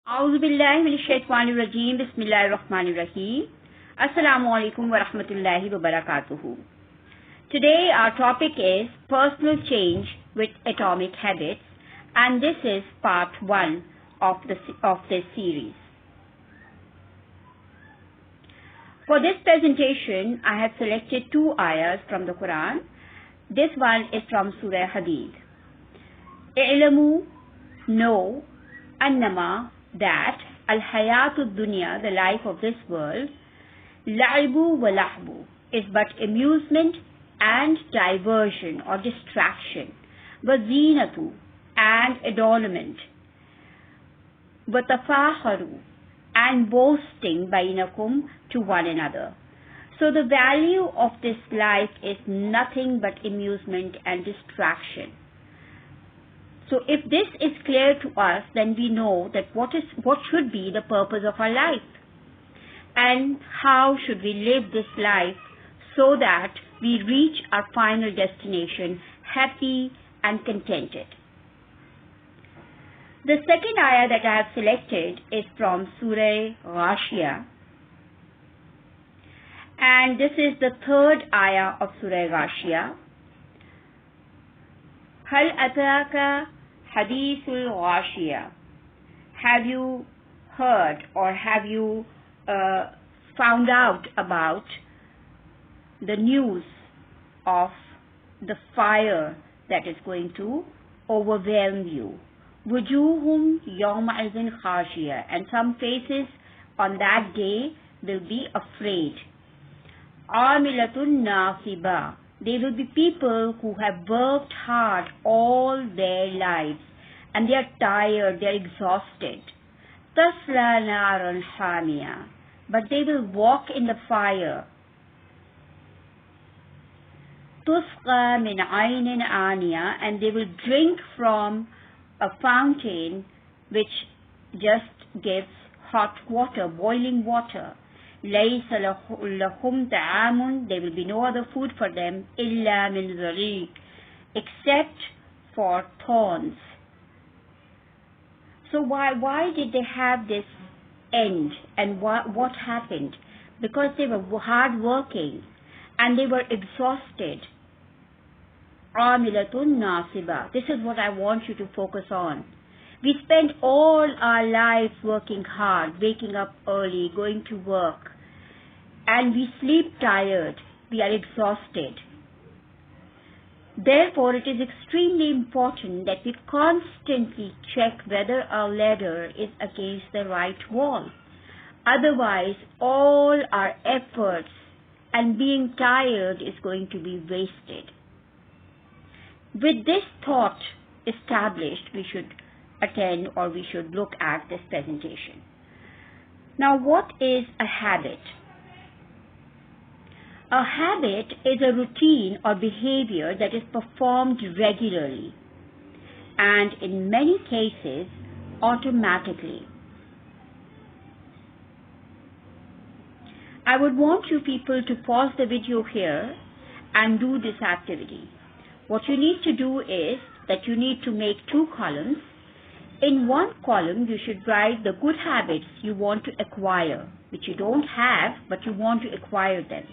A'udhu billahi minash shaitanir rajim. Bismillahir rahmanir rahim. Assalamu alaikum wa rahmatullahi wa barakatuhu. Today our topic is personal change with atomic habits, and this is part 1 of this series. For this presentation, I have selected 2 ayahs from the Quran. This one is from Surah Hadid. I'lamu, know, annama, that al-hayatud dunya, the life of this world, la'ibu wa lahbu, is but amusement and diversion or distraction, wa zinatu, and adornment, wa tafaharu, and boasting bainakum, to one another. So the value of this life is nothing but amusement and distraction. So if this is clear to us, then we know that what should be the purpose of our life, and how should we live this life so that we reach our final destination happy and contented. The second ayah that I have selected is from Surah Ghashiyah, and this is the third ayah of Surah Ghashiyah. Hal ataka hadithul ghashiyah. Have you heard or have you found out about the news of the fire that is going to overwhelm you? Wujuhum yawma izin khashiyah, and some faces on that day will be afraid. Amilatun nasiba, they will be people who have worked hard all their lives and they are tired, they are exhausted. Tasla naran hamia, but they will walk in the fire. Tusqa min aynin aniya, and they will drink from a fountain which just gives hot water, boiling water. Laysa lahum ta'amun, there will be no other food for them, illa min zariq, except for thorns. So why did they have this end, and what happened? Because they were hard working and they were exhausted. Amilatun nasiba, this is what I want you to focus on. We spend all our lives working hard, waking up early, going to work, and we sleep tired, we are exhausted. Therefore, it is extremely important that we constantly check whether our ladder is against the right wall. Otherwise, all our efforts and being tired is going to be wasted. With this thought established, we should attend or we should look at this presentation. Now, what is a habit? A habit is a routine or behavior that is performed regularly and in many cases automatically. I would want you people to pause the video here and do this activity. What you need to do is that you need to make 2 columns. In one column, you should write the good habits you want to acquire, which you don't have, but you want to acquire them.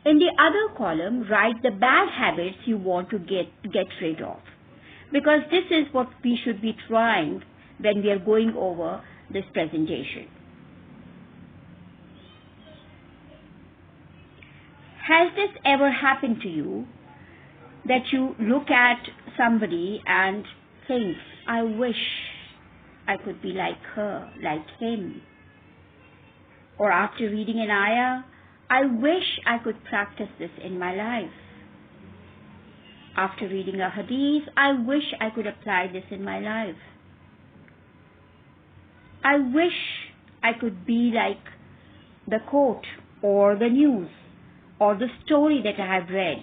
In the other column, write the bad habits you want to get rid of. Because this is what we should be trying when we are going over this presentation. Has this ever happened to you that you look at somebody and think, I wish I could be like her, like him? Or after reading an ayah, I wish I could practice this in my life. After reading a hadith, I wish I could apply this in my life. I wish I could be like the quote or the news or the story that I have read.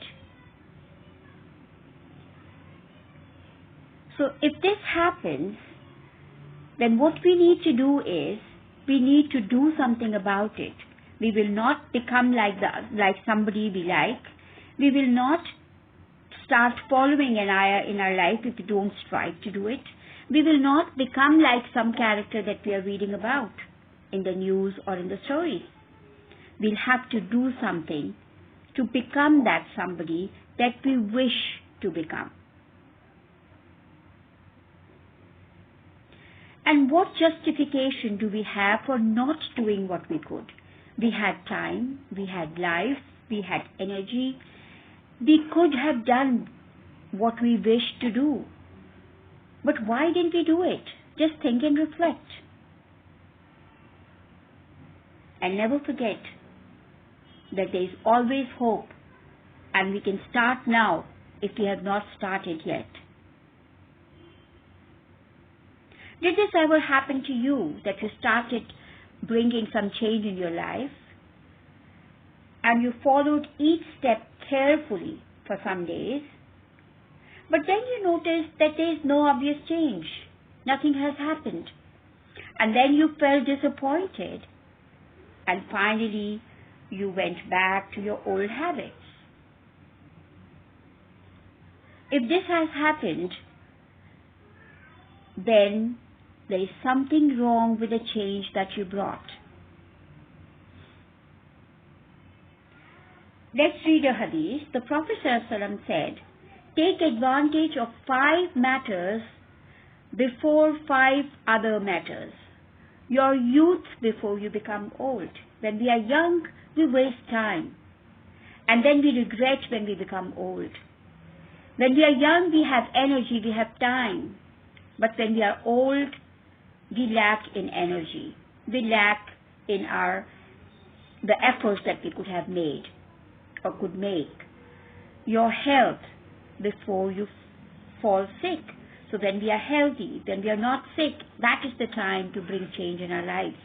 So if this happens, then what we need to do is we need to do something about it. We will not become like somebody we like. We will not start following an ayah in our life if we don't strive to do it. We will not become like some character that we are reading about in the news or in the stories. We'll have to do something to become that somebody that we wish to become. And what justification do we have for not doing what we could? We had time, we had life, we had energy. We could have done what we wished to do. But why didn't we do it? Just think and reflect. And never forget that there is always hope, and we can start now if we have not started yet. Did this ever happen to you, that you started bringing some change in your life and you followed each step carefully for some days, but then you noticed that there is no obvious change, nothing has happened, and then you felt disappointed, and finally you went back to your old habits? If this has happened, then there is something wrong with the change that you brought. Let's read a hadith. The Prophet ﷺ said, take advantage of 5 matters before 5 other matters. Your youth before you become old. When we are young, we waste time. And then we regret when we become old. When we are young, we have energy, we have time. But when we are old, we lack in energy. We lack in the efforts that we could have made or could make. Your health before you fall sick. So when we are healthy, when we are not sick, that is the time to bring change in our lives.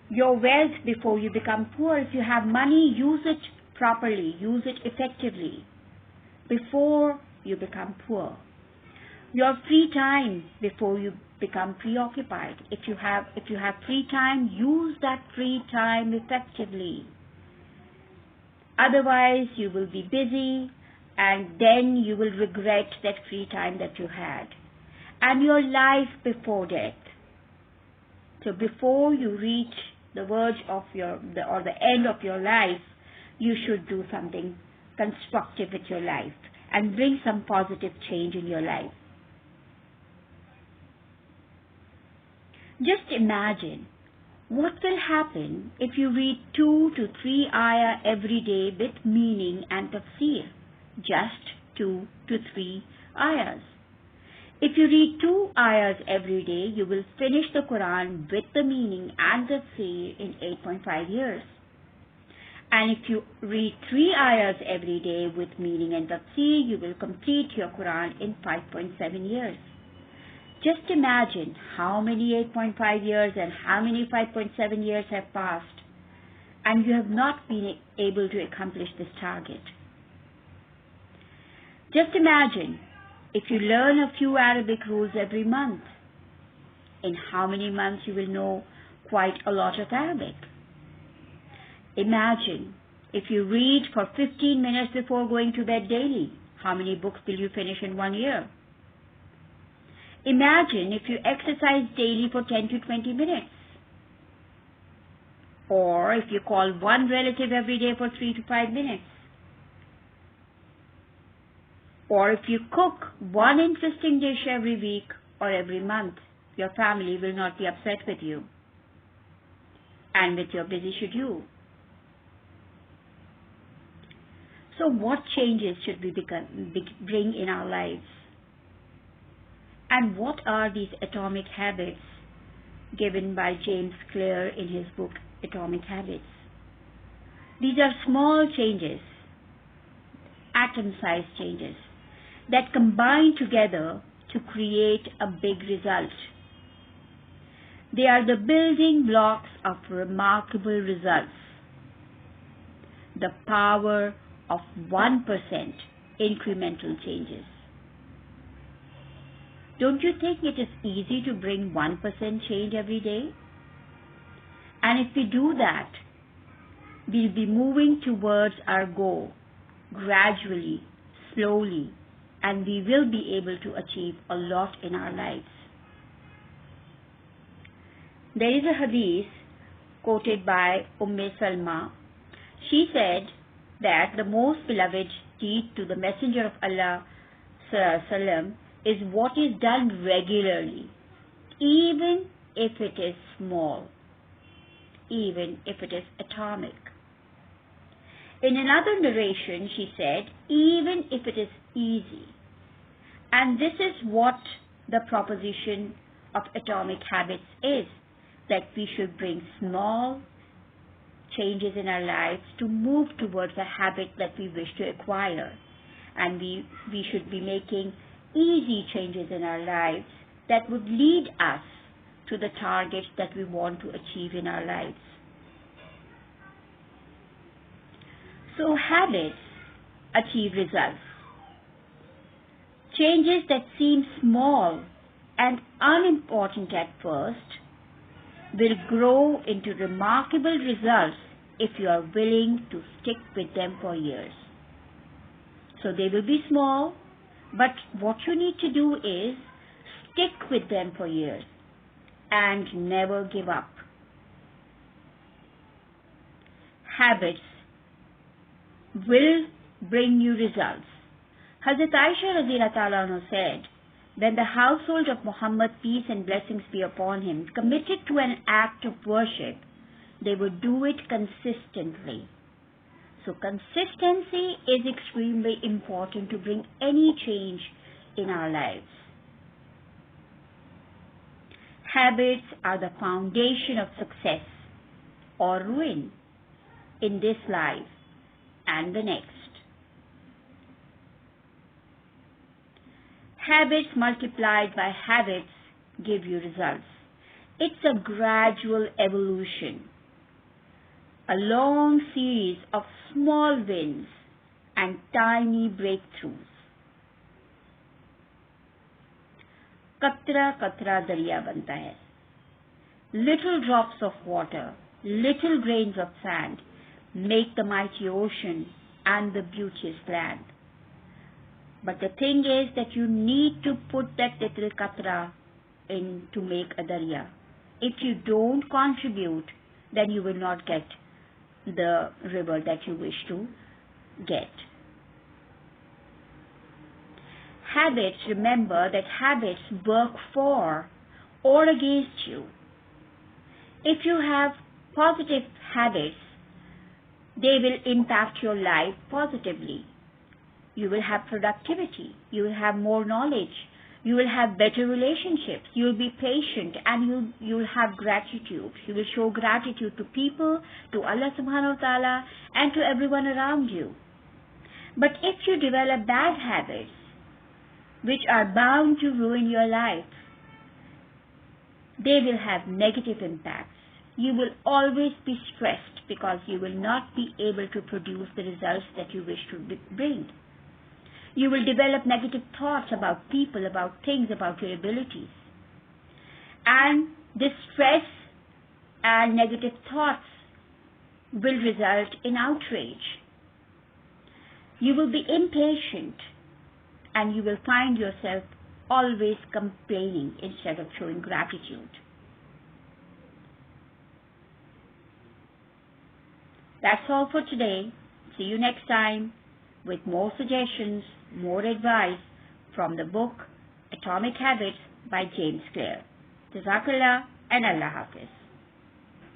Your wealth before you become poor. If you have money, use it properly, use it effectively before you become poor. Your free time before you become preoccupied. If you have free time, use that free time effectively. Otherwise, you will be busy, and then you will regret that free time that you had. And your life before death. So before you reach the verge of the end of your life, you should do something constructive with your life and bring some positive change in your life. Just imagine what will happen if you read 2 to 3 ayah every day with meaning and tafsir. Just 2 to 3 ayahs. If you read 2 ayahs every day, you will finish the Quran with the meaning and tafsir in 8.5 years. And if you read 3 ayahs every day with meaning and tafsir, you will complete your Quran in 5.7 years. Just imagine how many 8.5 years and how many 5.7 years have passed, and you have not been able to accomplish this target. Just imagine if you learn a few Arabic rules every month. In how many months you will know quite a lot of Arabic. Imagine if you read for 15 minutes before going to bed daily. How many books will you finish in 1 year? Imagine if you exercise daily for 10 to 20 minutes. Or if you call one relative every day for 3 to 5 minutes. Or if you cook one interesting dish every week or every month, your family will not be upset with you and with your busy schedule. So what changes should we bring in our lives? And what are these atomic habits given by James Clear in his book Atomic Habits? These are small changes, atom-sized changes, that combine together to create a big result. They are the building blocks of remarkable results. The power of 1% incremental changes. Don't you think it is easy to bring 1% change every day? And if we do that, we'll be moving towards our goal gradually, slowly, and we will be able to achieve a lot in our lives. There is a hadith quoted by Salma. She said that the most beloved deed to the Messenger of Allah sallam, is what is done regularly, even if it is small, even if it is atomic. In another narration, she said, even if it is easy. And this is what the proposition of atomic habits is, that we should bring small changes in our lives to move towards a habit that we wish to acquire. And we should be making easy changes in our lives that would lead us to the targets that we want to achieve in our lives. So habits achieve results. Changes that seem small and unimportant at first will grow into remarkable results if you are willing to stick with them for years. So they will be small, but what you need to do is stick with them for years and never give up. Habits will bring you results. Hazrat Aisha radhiyallahu ta'ala anha said, when the household of Muhammad, peace and blessings be upon him, committed to an act of worship, they would do it consistently. So consistency is extremely important to bring any change in our lives. Habits are the foundation of success or ruin in this life and the next. Habits multiplied by habits give you results. It's a gradual evolution, a long series of small wins and tiny breakthroughs. Katra katra darya banta hai. Little drops of water, little grains of sand make the mighty ocean and the beauteous land. But the thing is that you need to put that little katra in to make a darya. If you don't contribute, then you will not get the river that you wish to get. Habits, remember that habits work for or against you. If you have positive habits, they will impact your life positively. You will have productivity. You will have more knowledge. You will have better relationships. You will be patient and you will have gratitude. You will show gratitude to people, to Allah subhanahu wa ta'ala, and to everyone around you. But if you develop bad habits, which are bound to ruin your life, they will have negative impacts. You will always be stressed because you will not be able to produce the results that you wish to bring. You will develop negative thoughts about people, about things, about your abilities. And this stress and negative thoughts will result in outrage. You will be impatient and you will find yourself always complaining instead of showing gratitude. That's all for today. See you next time with more suggestions, more advice from the book Atomic Habits by James Clear. Jazakallah and Allah Hafiz.